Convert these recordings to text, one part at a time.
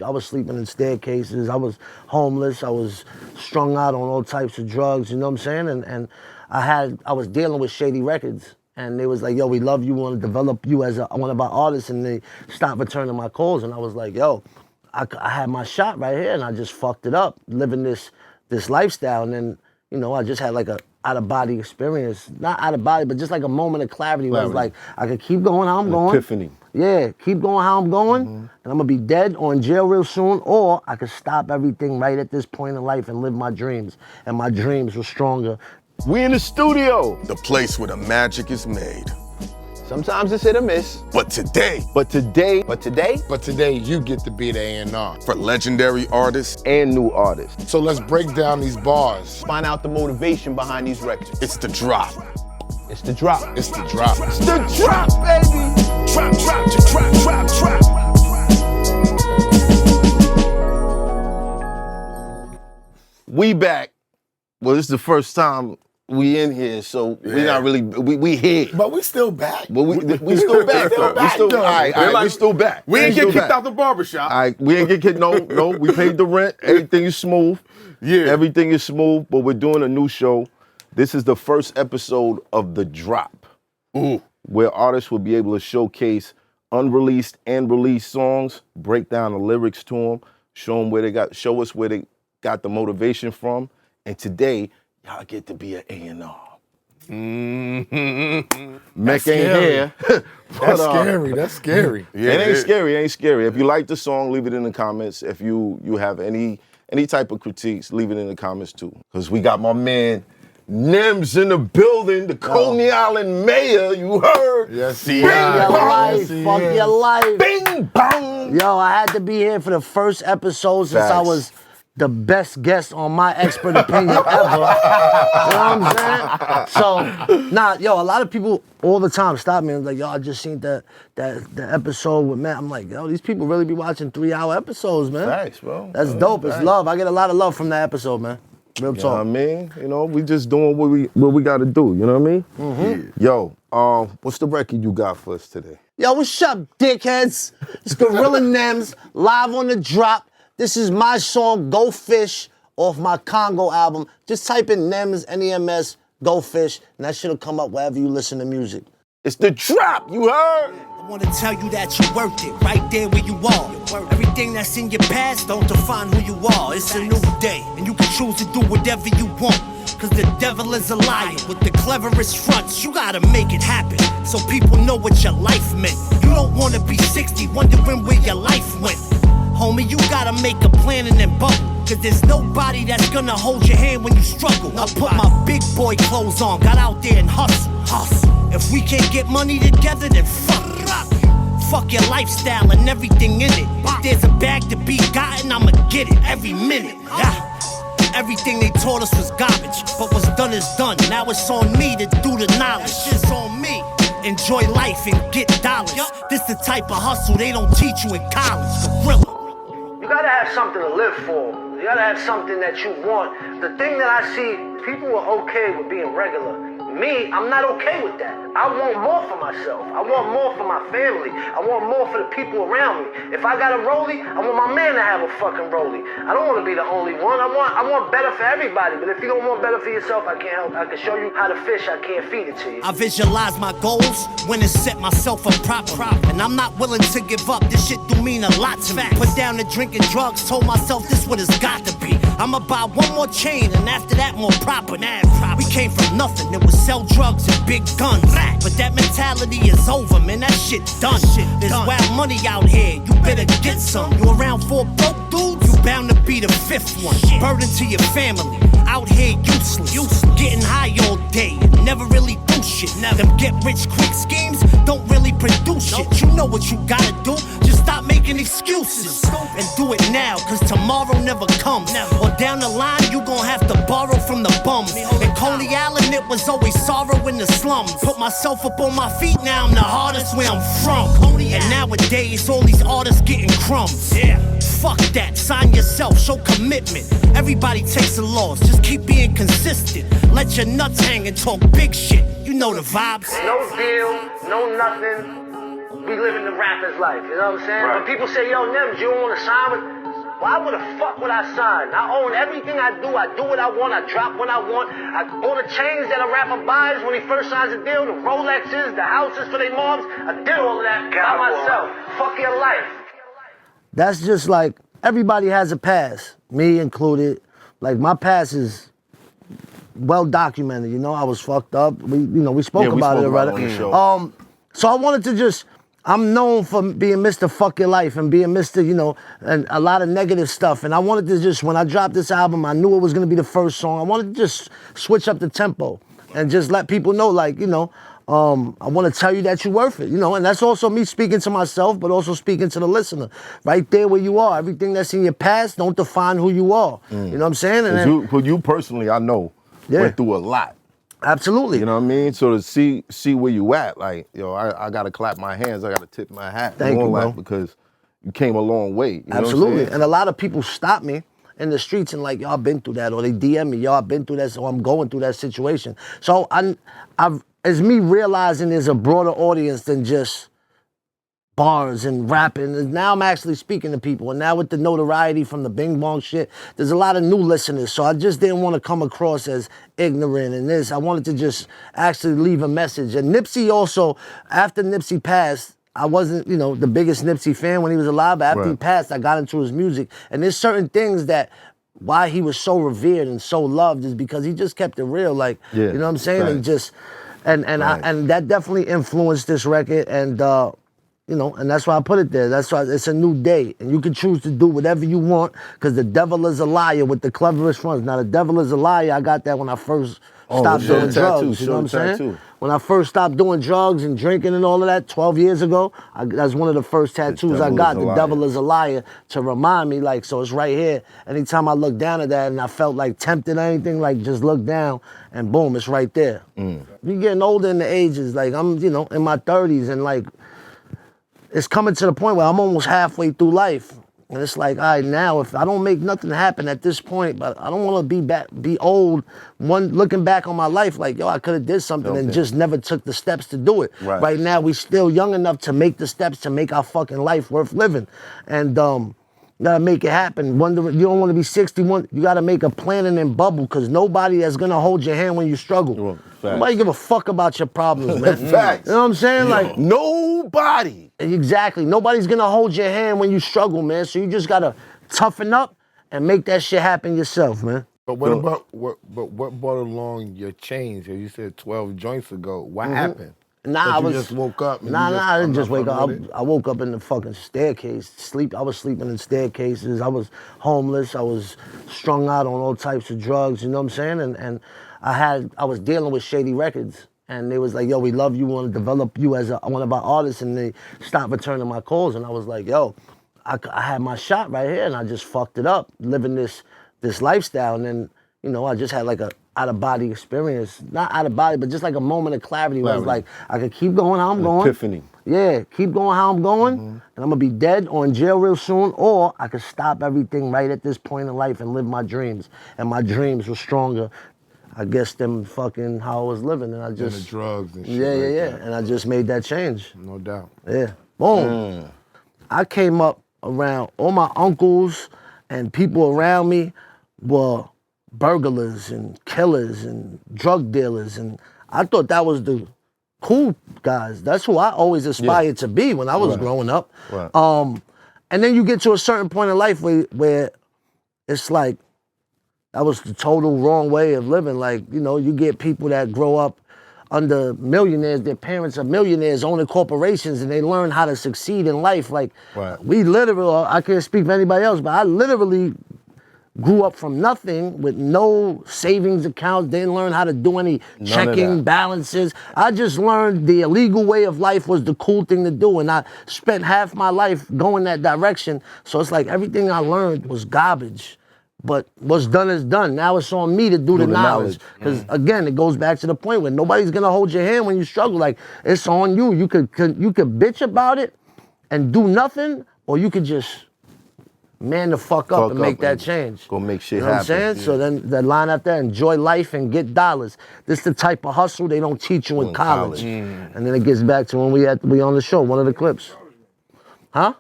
I was sleeping in staircases. I was homeless. I was strung out on all types of drugs. You know what I'm saying? And I was dealing with Shady Records, and they was like, "Yo, we love you. We want to develop you as one of our artists." And they stopped returning my calls, and I was like, "Yo, I had my shot right here, and I just fucked it up, living this lifestyle." And then, you know, I just had like a out-of-body experience. Not out-of-body, but just like a moment of clarity where it was like, I could keep going how I'm going. Epiphany. Yeah, keep going how I'm going, and I'm gonna be dead or in jail real soon, or I could stop everything right at this point in life and live my dreams. And my dreams were stronger. We in the studio. The place where the magic is made. Sometimes it's hit or miss. But today, you get to be the A&R. for legendary artists, And new artists. So let's break down these bars. Find out the motivation behind these records. it's the drop. It's the drop. It's the drop. It's the drop, baby. Drop, drop. We back. Well, this is the first time we in here, so we not really, we here. But we still back. But we still back, though. We still, all right, we still back. We ain't get kicked out the barbershop. All right, we ain't get kicked, no, we paid the rent. Everything is smooth. Yeah. Everything is smooth, but we're doing a new show. This is the first episode of The Drop, where artists will be able to showcase unreleased and released songs, break down the lyrics to them, show us where they got the motivation from. And today, y'all get to be an A&R. Mec ain't here. That's scary. That's scary. Yeah, it ain't scary. If you like the song, leave it in the comments. If you have any type of critiques, leave it in the comments too. Because we got my man Nems in the building, the Coney Island mayor, you heard? Yes, Fuck your life. Fuck your life. Bing, bong. Yo, I had to be here for the first episode since I Facts. was the best guest on my expert opinion ever. You know what I'm saying? So, a lot of people all the time stop me and like, yo, I just seen the episode with Matt. I'm like, yo, these people really be watching 3-hour episodes, man. Thanks, bro. That's dope. It's love. I get a lot of love from that episode, man. Real You know what I talk. mean? You know, we just doing what we got to do. You know what I mean? Mm-hmm. Yo, what's the record you got for us today? Yo, what's up, dickheads? It's Gorilla Nems, live on The Drop. This is my song, Go Fish, off my Congo album. Just type in Nems, N-E-M-S, Go Fish, and that shit'll come up wherever you listen to music. It's The Drop, you heard? I wanna tell you that you're worth it, right there where you are. Everything that's in your past don't define who you are. It's a new day, and you can choose to do whatever you want. Cause the devil is a liar with the cleverest fronts. You gotta make it happen, so people know what your life meant. You don't wanna be 60, wondering where your life went. Homie, you gotta make a plan and then bubble. Cause there's nobody that's gonna hold your hand when you struggle. I put my big boy clothes on, got out there and hustle. If we can't get money together, then fuck it. Fuck your lifestyle and everything in it. If there's a bag to be gotten, I'ma get it every minute. Everything they taught us was garbage, but what's done is done. Now it's on me to do the knowledge. It's on me. Enjoy life and get dollars. This the type of hustle they don't teach you in college. Gorilla. You gotta have something to live for. You gotta have something that you want. The thing that I see, people are okay with being regular. Me, I'm not okay with that. I want more for myself. I want more for my family. I want more for the people around me. If I got a rollie, I want my man to have a fucking rollie. I don't want to be the only one. I want better for everybody. But if you don't want better for yourself, I can't help. I can show you how to fish. I can't feed it to you. I visualize my goals when and set myself up proper. And I'm not willing to give up. This shit do mean a lot to me. Put down the drinking drugs, told myself this what it's got to be. I'ma buy one more chain and after that more proper. We came from nothing. It was sell drugs and big guns. But that mentality is over, man. That shit done. There's wild money out here. You better get some. You around 4 broke dudes, you bound to be the 5th one. Burden to your family. Out here useless. Getting high all day. Never really do shit. Them get rich quick schemes don't really produce shit. You know what you gotta do. Just stop making excuses and do it now, cause tomorrow never comes. Or down the line you gon' have to borrow from the bums. In Coney Island it was always sorrow in the slums. Put myself up on my feet, now I'm the hardest where I'm from. And nowadays all these artists getting crumbs. Fuck that, sign yourself, show commitment. Everybody takes a loss, just keep being consistent. Let your nuts hang and talk big shit. You know the vibes. No deal, no nothing. be living the rapper's life, you know what I'm saying? Right. But people say, yo, Nems, you don't want to sign with... Why would the fuck would I sign? I own everything I do what I want, I drop when I want. All the chains that a rapper buys when he first signs a deal, the Rolexes, the houses for their moms, I did all of that by myself. Fuck your life. That's just like, everybody has a past, me included. Like, my past is well documented, you know, I was fucked up. We spoke about it already. On the show. So I wanted to just, I'm known for being Mr. Fuck Your Life and being Mr., you know, and a lot of negative stuff. And I wanted to just, when I dropped this album, I knew it was gonna be the first song. I wanted to just switch up the tempo and just let people know, like, you know, I want to tell you that you're worth it, you know, and that's also me speaking to myself, but also speaking to the listener. Right there where you are, everything that's in your past don't define who you are. You know what I'm saying? And For you personally, I know, went through a lot. Absolutely. You know what I mean? So to see where you at, like, yo, I gotta clap my hands, I gotta tip my hat. Thank you, bro. Because you came a long way. You know Absolutely. what I'm saying? And a lot of people stop me in the streets and like, y'all been through that, or they DM me, y'all been through that, so I'm going through that situation. So it's me realizing there's a broader audience than just bars and rapping. And now I'm actually speaking to people. And now with the notoriety from the Bing Bong shit, there's a lot of new listeners. So I just didn't want to come across as ignorant in this. I wanted to just actually leave a message. And Nipsey also, after Nipsey passed, I wasn't, you know, the biggest Nipsey fan when he was alive, but after he passed, I got into his music. And there's certain things that why he was so revered and so loved is because he just kept it real. Like, you know what I'm saying? Right. And just, and that definitely influenced this record. And, you know, and that's why I put it there. That's why it's a new day. And you can choose to do whatever you want because the devil is a liar with the cleverest runs. Now, the devil is a liar, I got that when I first stopped doing drugs. You know what I'm saying? When I first stopped doing drugs and drinking and all of that 12 years ago, that's one of the first tattoos I got. The devil is a liar to remind me, like, so it's right here. Anytime I look down at that and I felt like tempted or anything, like just look down and boom, it's right there. We getting older in the ages. Like I'm, you know, in my 30s and like, it's coming to the point where I'm almost halfway through life. And it's like, all right, now, if I don't make nothing happen at this point, but I don't want to be old, looking back on my life like, yo, I could have did something and just never took the steps to do it. Right now, we still young enough to make the steps to make our fucking life worth living. And you gotta make it happen. You don't want to be 61. You gotta make a planning and bubble because nobody that's gonna hold your hand when you struggle. Nobody give a fuck about your problems, man. Facts. You know what I'm saying? Like nobody. Exactly. Nobody's gonna hold your hand when you struggle, man. So you just gotta toughen up and make that shit happen yourself, man. But what brought along your change? You said 12 joints ago. What happened? Nah, you just woke up. And I didn't just wake up. I woke up in the fucking staircase. I was sleeping in staircases. I was homeless. I was strung out on all types of drugs. You know what I'm saying? And I was dealing with shady records. And they was like, yo, we love you, we want to develop you as one of our artists, and they stopped returning my calls. And I was like, yo, I had my shot right here, and I just fucked it up, living this lifestyle. And then, you know, I just had like a out-of-body experience. Not out-of-body, but just like a moment of clarity where I was like, I could keep going how I'm going. Epiphany. Yeah, keep going how I'm going, and I'm going to be dead or in jail real soon, or I could stop everything right at this point in life and live my dreams. And my dreams were stronger, I guess, than fucking how I was living. And I just... And the drugs and shit. Yeah. And I just made that change. No doubt. Yeah. Boom. I came up around all my uncles and people around me were burglars and killers and drug dealers. And I thought that was the cool guys. That's who I always aspired to be when I was growing up. Right. And then you get to a certain point in life where it's like, that was the total wrong way of living. Like, you know, you get people that grow up under millionaires, their parents are millionaires, owning corporations, and they learn how to succeed in life. Like, we literally, I can't speak for anybody else, but I literally grew up from nothing with no savings accounts, didn't learn how to do any checking balances. I just learned the illegal way of life was the cool thing to do, and I spent half my life going that direction. So it's like everything I learned was garbage. But what's done is done. Now it's on me to do the knowledge. Because again, it goes back to the point where nobody's gonna hold your hand when you struggle. Like, it's on you. You could bitch about it and do nothing, or you could just man the fuck up and make that change. Go make shit You know what I'm happen. saying? So then the line after that, enjoy life and get dollars. This the type of hustle they don't teach you in college. And then it gets back to when we on the show, one of the clips. Huh?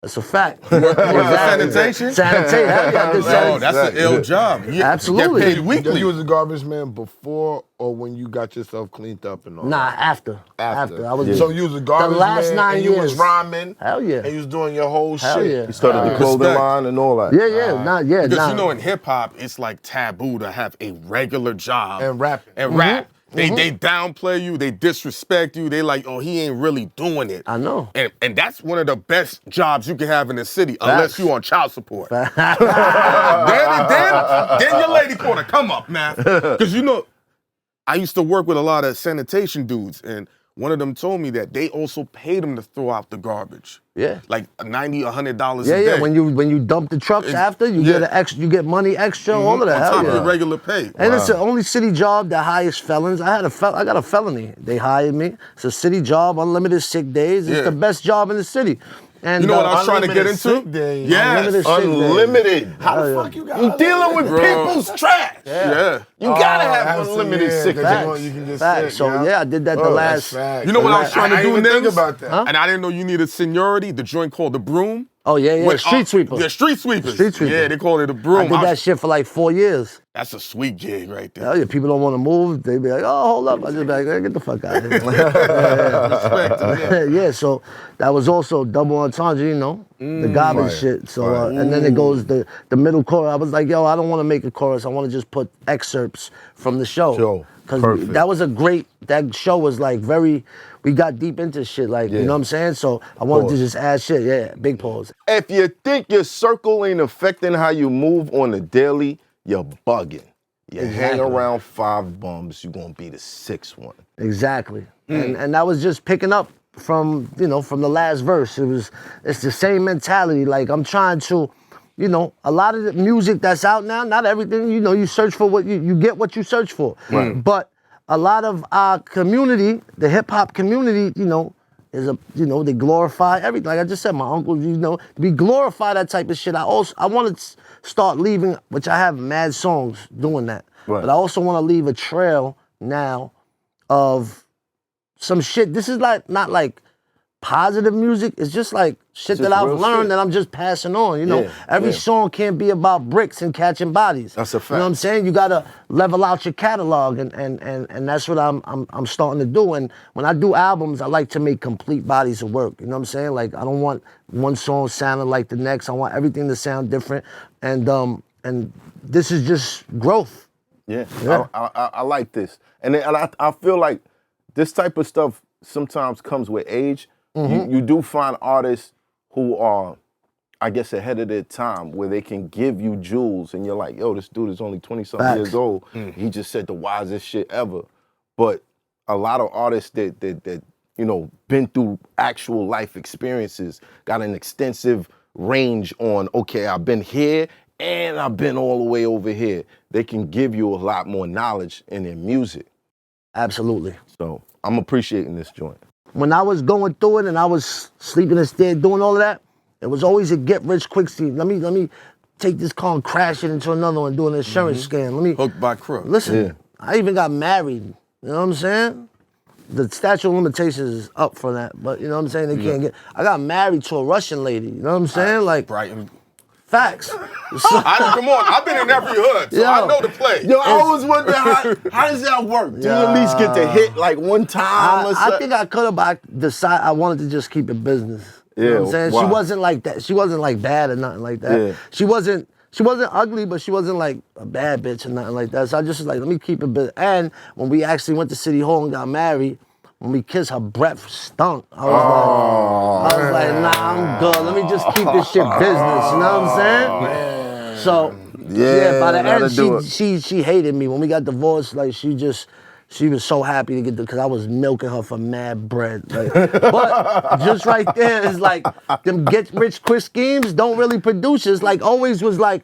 That's a fact. Sanitation? Sanitation. Hell yeah, I did Yo, sanitation. that's an ill job. Absolutely. Get paid You weekly. was a garbage man before or when you got yourself cleaned up and all Nah, that? after. After. I was So you was a garbage last man 9 and you was years. rhyming. Hell yeah. And you was doing your whole Hell shit. yeah. He started the clothing Respect. line and all that. Yeah. Because nah. you know, in hip hop, it's like taboo to have a regular job And rapping. And rap. They downplay you, they disrespect you. They like, oh, he ain't really doing it. I know. And that's one of the best jobs you can have in the city, unless you on child support. then your lady corner come up, man. Because you know, I used to work with a lot of sanitation dudes, and one of them told me that they also paid them to throw out the garbage. Yeah. Like $90, $100 a Yeah, day. when you dump the trucks after, you get you get money extra, all of that. On Hell top yeah. of your regular pay. And it's the only city job that hires felons. I got a felony. They hired me. It's a city job, unlimited sick days. It's Yeah. the best job in the city. And You know what I was trying to get into? Sick days. Yes. Unlimited sick days. Unlimited. How the fuck you got You dealing with people's trash. Yeah. You gotta have unlimited sick Facts. days. You can just Facts. sit, So yeah, I did that the Oh, last. that's facts. You know what I was trying to I do, didn't even think Nems? about that. Huh? And I didn't know you needed seniority. The joint called the broom. Oh yeah, With, street sweeper. Yeah, street sweepers. Street sweeper. Yeah, they call it a broom. I did that shit for like 4 years. That's a sweet gig right there. Hell yeah, people don't want to move. They be like, oh, hold up. I just be like, hey, get the fuck out of here. Respect to them. Yeah, so that was also double entendre, you know, the garbage Right. shit. So and then it goes the middle chorus. I was like, yo, I don't want to make a chorus. I want to just put excerpts from the show. Because Perfect. that was that show was like we got deep into shit, like, you know what I'm saying? So I wanted to just add shit, yeah, big pause. If you think your circle ain't affecting how you move on the daily, you're bugging. You hang Exactly. around 5 bums, you're gonna be the 6th one. Exactly. And that was just picking up from the last verse. It's the same mentality. Like I'm trying to, a lot of the music that's out now, not everything, you search for what you get what you search for. Right. But a lot of our community, the hip hop community, is they glorify everything. Like I just said, my uncle, we glorify that type of shit. I want to start leaving, which I have mad songs doing that. Right. But I also want to leave a trail now of some shit. This is not like positive music. It's just like shit that I've real learned shit. that I'm just passing on. Every yeah. song can't be about bricks and catching bodies. That's a You know what I'm fact. saying? You gotta level out your catalog, and that's what I'm starting to do. And when I do albums, I like to make complete bodies of work. You know what I'm saying? Like I don't want one song sounding like the next. I want everything to sound different. And this is just growth. Yeah, I like this. And I feel like this type of stuff sometimes comes with age. You do find artists who are, I guess, ahead of their time, where they can give you jewels and you're like, yo, this dude is only 20-something Facts. years old. He just said the wisest shit ever. But a lot of artists that been through actual life experiences, got an extensive range on, okay, I've been here and I've been all the way over here. They can give you a lot more knowledge in their music. Absolutely. So I'm appreciating this joint. When I was going through it and I was sleeping instead, doing all of that, it was always a get rich quick scheme. Let me take this car and crash it into another one, do an insurance scam. Let me Hooked by crook. listen. I even got married. You know what I'm saying? The statute of limitations is up for that, but you know what I'm saying? They can't get. I got married to a Russian lady. You know what I'm saying? Like Brighton. facts. Come on, I've been in every hood, so I know the play. Yo, I always wonder how does that work? Do you at least get to hit like one time or I something? think I could have, but I decided I wanted to just keep it business. You know what I'm saying? why? She wasn't like that. She wasn't like bad or nothing like that. Yeah. She wasn't ugly, but she wasn't like a bad bitch or nothing like that. So I just was like, let me keep it business. And when we actually went to City Hall and got married, when we kissed, her breath stunk. I was like, nah, I'm good. Let me just keep this shit business. You know what I'm saying? So yeah, by the that'll do end, she hated me. When we got divorced, like she was so happy to get because I was milking her for mad bread. Like, but just right there is like them get rich quick schemes don't really produce. It's like always was like,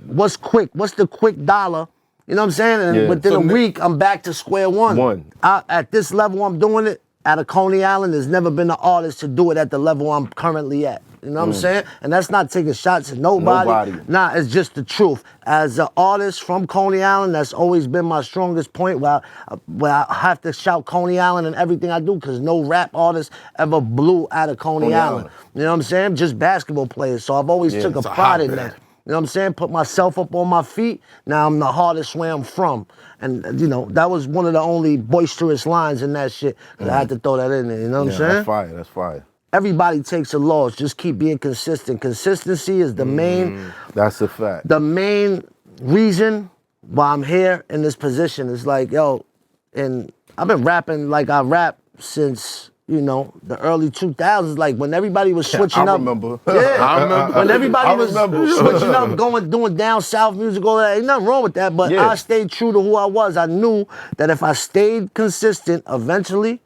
what's quick? What's the quick dollar? You know what I'm saying? And within a week, I'm back to square one. At this level I'm doing it, out of Coney Island, there's never been an artist to do it at the level I'm currently at. You know what I'm saying? And that's not taking shots at nobody. Nah, it's just the truth. As an artist from Coney Island, that's always been my strongest point where I have to shout Coney Island in everything I do because no rap artist ever blew out of Coney Island. You know what I'm saying? Just basketball players. So I've always took a pride in that. You know what I'm saying? Put myself up on my feet. Now I'm the hardest where I'm from. And, you know, that was one of the only boisterous lines in that shit. Cause I had to throw that in there, you know what I'm saying? That's fire, that's fire. Everybody takes a loss. Just keep being consistent. Consistency is the main... That's a fact. The main reason why I'm here in this position is like, yo, and I've been rapping like I rap since... You know, the early 2000s, like when everybody was switching up. Remember. Yeah, I remember. When everybody was switching up, doing down south music, all that. Ain't nothing wrong with that, but I stayed true to who I was. I knew that if I stayed consistent, eventually,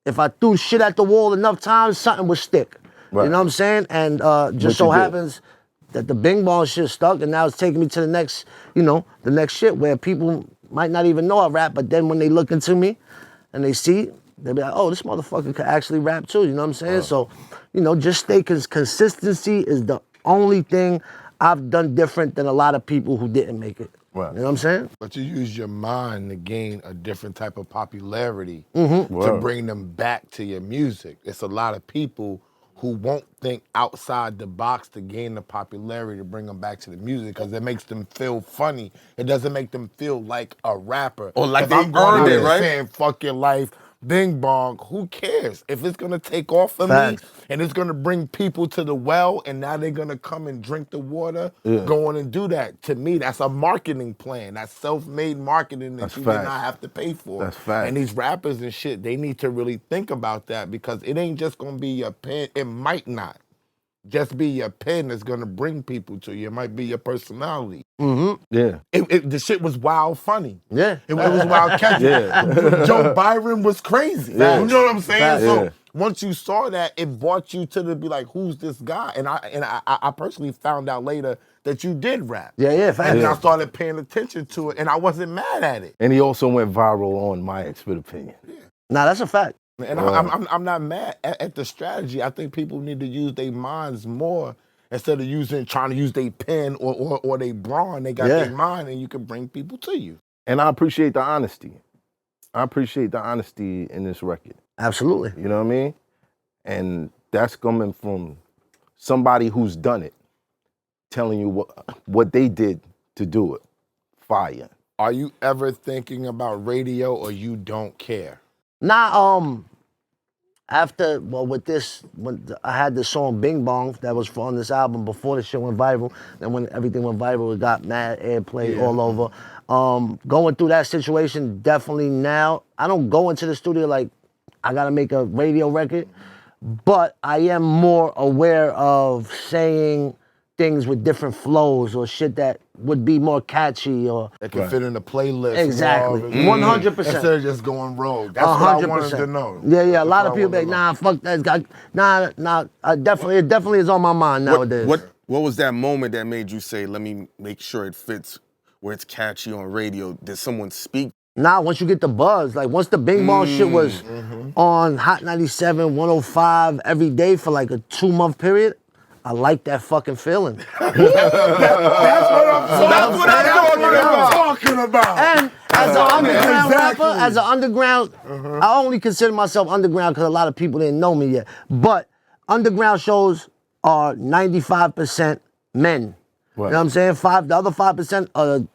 if I threw shit at the wall enough times, something would stick. Right. You know what I'm saying? And just so happens that the Bing Bong shit stuck, and now it's taking me to the next, you know, the next shit where people might not even know I rap, but then when they look into me and they see, they'll be like, oh, this motherfucker could actually rap too, you know what I'm saying? So, you know, just stay, because consistency is the only thing I've done different than a lot of people who didn't make it. Right. You know what I'm saying? But you use your mind to gain a different type of popularity to bring them back to your music. It's a lot of people who won't think outside the box to gain the popularity to bring them back to the music because it makes them feel funny. It doesn't make them feel like a rapper. Or like if they I'm going earned it, out right? saying, fuck your life, Bing Bong, who cares? If it's gonna take off for me and it's gonna bring people to the well and now they're gonna come and drink the water, go on and do that. To me, that's a marketing plan. That's self-made marketing that you did not have to pay for. That's fact. And these rappers and shit, they need to really think about that because it ain't just gonna be your pen. It might not just be your pen that's gonna bring people to you. It might be your personality. Yeah. The shit was wild funny. Yeah. It was wild catchy. Joe Byron was crazy. You know what I'm saying? So once you saw that, it brought you to be like, who's this guy? And I personally found out later that you did rap. Yeah, And then I started paying attention to it, and I wasn't mad at it. And he also went viral on My Expert Opinion. Nah, that's a fact. And I'm not mad at the strategy. I think people need to use their minds more instead of trying to use their pen or their brawn. They got their mind, and you can bring people to you. And I appreciate the honesty. I appreciate the honesty in this record. Absolutely. You know what I mean? And that's coming from somebody who's done it, telling you what they did to do it. Fire. Are you ever thinking about radio or you don't care? Nah, when I had the song Bing Bong that was on this album before the shit went viral. Then when everything went viral, it got mad airplay all over. Going through that situation, definitely now, I don't go into the studio like, I gotta make a radio record, but I am more aware of saying things with different flows or shit that would be more catchy or... That can fit in the playlist. Exactly, 100%. Instead of just going rogue. That's 100%. What I wanted to know. Yeah, a lot of people be like, nah, fuck that guy. Nah, it definitely is on my mind nowadays. What was that moment that made you say, let me make sure it fits where it's catchy on radio? Did someone speak? Nah, once you get the buzz, like once the Bing Bong shit was on Hot 97, 105 every day for like a 2-month period, I like that fucking feeling. That's what I'm talking about. And as an underground rapper, as an underground, I only consider myself underground because a lot of people didn't know me yet. But underground shows are 95% men. You know what I'm saying? The other 5% are the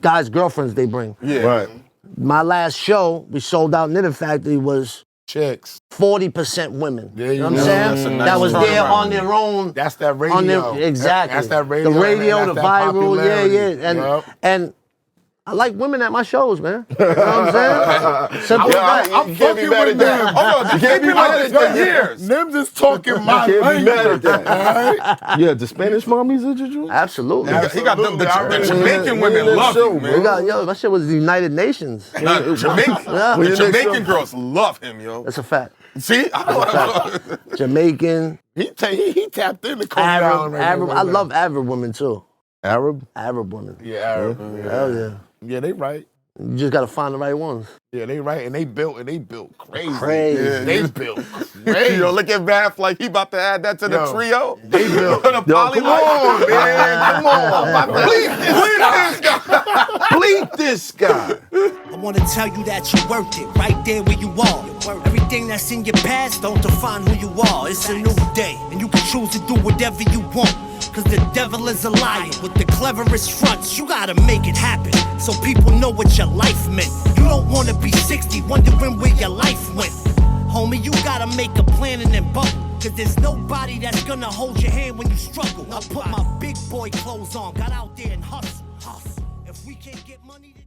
guys' girlfriends they bring. Yeah. Right. My last show, we sold out Knitting Factory, was chicks. 40% women. There you know what I'm saying? Nice that was there on their own. That's that radio. Exactly. That's that radio. The radio, the viral, popularity. And I like women at my shows, man. You know what I'm saying? Simple as that. I'm fucking with Nems. Hold on, you can't be mad at that. Years. Nems is talking my language. Mad at that. Yeah, the Spanish mommies introduced? Absolutely. He got the Jamaican women love him, man. That shit was the United Nations. The Jamaican girls love him, yo. That's a fact. See? Jamaican. He tapped into Coney Island. Arab. I love Arab women too. Arab? Arab women. Yeah, Arab. Hell yeah. Yeah, they right. You just gotta find the right ones. Yeah, they right, and they built crazy. Crazy. Yeah, they built crazy. Yo, look at Math like he about to add that to the Yo, trio. they built. The poly come on, man. Come on. Bleep this guy. Bleep this guy. I wanna tell you that you're worth it, right there where you are. Everything that's in your past don't define who you are. It's a new day, and you can choose to do whatever you want. Cause the devil is a liar with the cleverest fronts. You gotta make it happen so people know what your life meant. You don't wanna be 60 wondering where your life went. Homie, you gotta make a plan and then bubble. Cause there's nobody that's gonna hold your hand when you struggle. I put my big boy clothes on, got out there and hustle. If we can't get money, then